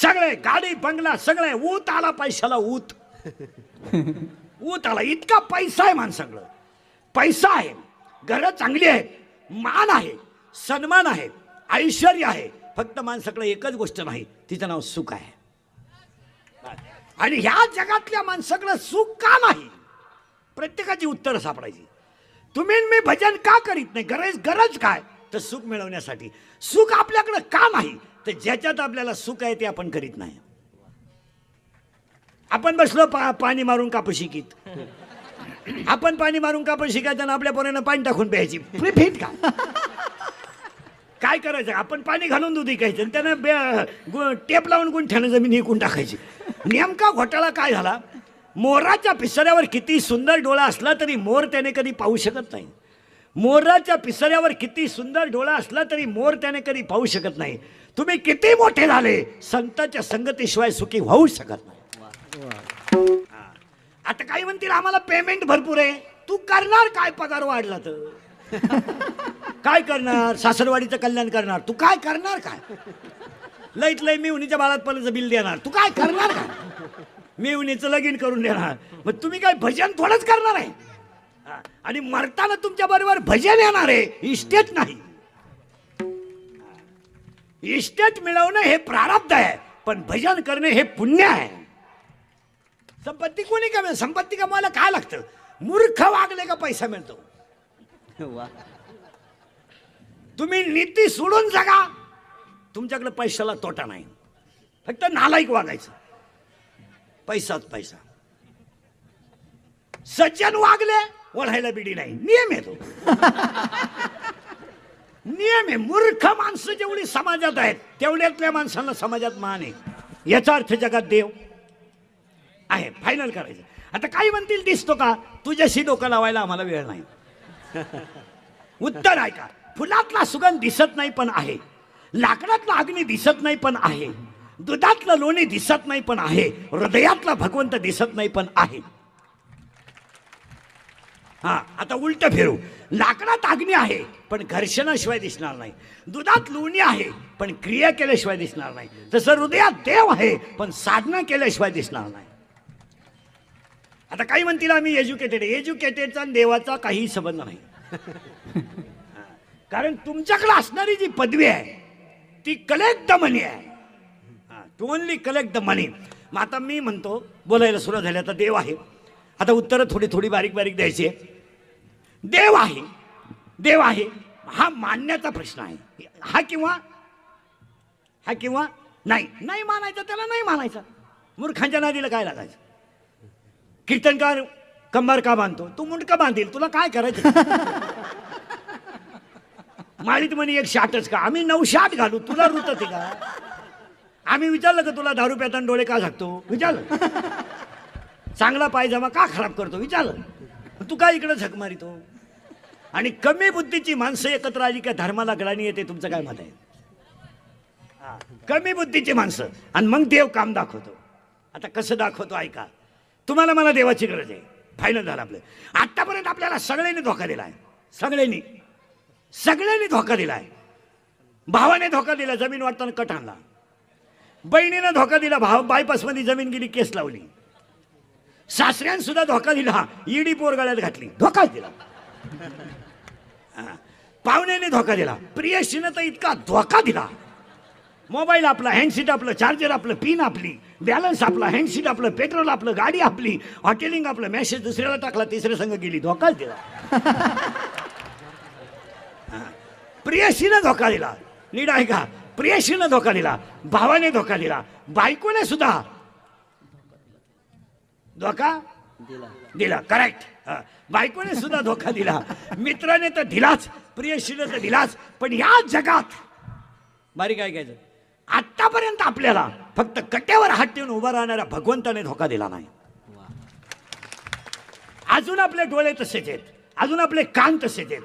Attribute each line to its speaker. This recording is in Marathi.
Speaker 1: सगळे गाडी बंगला सगळे ऊत आला पैशाला ऊत ऊत आला. इतका पैसा आहे माणसाकडं. पैसा आहे, घरं चांगली आहेत, मान आहे, सन्मान आहे, ऐश्वर्य आहे. फक्त माणसाकडे एकच गोष्ट नाही, तिचं नाव सुख आहे. आणि ह्या जगातल्या माणसाकडे सुख का नाही? प्रत्येकाची उत्तरं सापडायची. तुम्ही मी भजन का करीत नाही? गरज काय? तर सुख मिळवण्यासाठी. सुख आपल्याकडे का नाही? तर ज्याच्यात आपल्याला सुख आहे ते आपण करीत नाही. आपण बसलो पाणी मारून कापूस शिकीत. आपण पाणी मारून कापूस शिकायचं आणि आपल्या पोरांना पाणी टाकून प्यायची. फिट का? काय करायचं? आपण पाणी घालून दूध विकायचं आणि त्यानं टेप लावून गुंठ्यानं जमीन विकून टाकायची. नेमका घोटाळा काय झाला? मोराच्या पिसाऱ्यावर किती सुंदर डोळा असला तरी मोर त्याने कधी पाहू शकत नाही. मोराच्या पिसाऱ्यावर किती सुंदर डोळा असला तरी मोर त्याने कधी पाहू शकत नाही. तुम्ही किती मोठे झाले, संतांच्या संगतीशिवाय सुखी होऊ शकत नाही. आता काही म्हणतील आम्हाला पेमेंट भरपूर आहे. तू करणार काय? पगार वाढला तर काय करणार? सासरवाडीचं कल्याण करणार. तू काय करणार? काय लईत लई मिवणीच्या बाळातपणाचं बिल देणार. तू काय करणार? काय मिवणीचं लगीन करून देणार. मग तुम्ही काय भजन थोडंच करणार आहे? आणि मरताना तुमच्या बरोबर भजन येणार आहे, इस्टेट नाही. इस्टेट मिळवणं हे प्रारब्ध आहे, पण भजन करणे हे पुण्य आहे. संपत्ती कोणी कमी? संपत्ती कमवायला काय लागतं? मूर्ख वागले का पैसा मिळतो. तुम्ही नीती सोडून जगा, तुमच्याकडे पैशाला तोटा नाही. फक्त नालायक वागायचं, पैसाच पैसा. सज्जन वागले, ओढायला बिडी नाही. नियम आहे तो. नियम आहे. मूर्ख माणसं जेवढी समाजात आहेत तेवढ्यातल्या माणसांना समाजात मान आहे. याचा अर्थ जगात देव आहे. फायनल करायचं. आता काही म्हणतील दिसतो का? तुझ्याशी डोकं लावायला आम्हाला वेळ नाही. उत्तर आहे का? फुलातला सुगंध दिसत नाही पण आहे, लाकडातला अग्नी दिसत नाही पण आहे, दुधातलं लोणी दिसत नाही पण आहे, हृदयातला भगवंत दिसत नाही पण आहे. हा, आता उलट फिरू. लाकडात अग्नी आहे पण घर्षणाशिवाय दिसणार नाही, दुधात लोणी आहे पण क्रिया केल्याशिवाय दिसणार नाही, तसं हृदयात देव आहे पण साधना केल्याशिवाय दिसणार नाही. आता काही म्हणतील आम्ही एज्युकेटेड. एज्युकेटेडचा आणि देवाचा काही संबंध नाही. कारण तुमच्याकडे असणारी जी पदवी आहे ती कलेक्ट द मनी आहे. टू ओनली कलेक्ट द मनी. मग आता मी म्हणतो, बोलायला सुरुवात झाली, आता देव आहे. आता उत्तरं थोडी थोडी बारीक बारीक द्यायची आहे. देव आहे, देव आहे हा मानण्याचा प्रश्न आहे. हा किंवा नाही. नाही मानायचा त्याला नाही मानायचा. मूर्खांच्या नादीला काय लागायचं? कीर्तनकार कंबर का बांधतो? तू मुंडका बांधील, तुला काय करायचं? माळीत म्हणे एक शाटच का? आम्ही 9 शाट घालू, तुला रुतते का? आम्ही विचारलं का तुला दारू प्याताना डोळे का झाकतो? विचारलं. चांगला पायजमा का खराब करतो? विचारलं. तू काय इकडे झक मारितो? आणि कमी बुद्धीची माणसं एकत्र आली का धर्माला ग्लानी येते. तुमचं काय मत आहे? कमी बुद्धीची माणसं. आणि मग देव काम दाखवतो. आता कसं दाखवतो ऐका. तुम्हाला मला देवाची गरज आहे. फायनल झालं आपलं. आतापर्यंत आपल्याला सगळ्यांनी धोका दिलाय. सगळ्यांनी धोका दिलाय. भावाने धोका दिला, जमीन वाटताना कट आणला. बहिणीनं धोका दिला, भाव बायपास मध्ये जमीन गेली, केस लावली. सासऱ्यानं सुद्धा धोका दिला, ईडी पोरगाळ्यात घातली, धोका दिला. पाहुण्याने धोका दिला, प्रियशीनं तर इतका धोका दिला. मोबाईल आपला, हँडसीट आपलं, चार्जर आपलं, पिन आपली, बॅलन्स आपला, हँडसीट आपलं, पेट्रोल आपलं, गाडी आपली, हॉटेलिंग आपलं, मेसेज दुसऱ्याला टाकला, तिसऱ्या संघ गेली, धोकाच दिला. प्रियशीनं धोका दिला. नीट आहे का? प्रियशीनं धोका दिला, भावाने धोका दिला, बायकोने सुद्धा धोका दिला. करेक्ट. बायकोने सुद्धा धोका दिला, मित्राने तर दिलाच, प्रियशीने तर दिलाच. पण या जगात बारीक काय घ्यायचं, आतापर्यंत आपल्याला फक्त कट्यावर हात ठेवून उभा राहणाऱ्या भगवंताने धोका दिला नाही. अजून आपले डोळे तसेच आहेत, अजून आपले कान तसेच आहेत,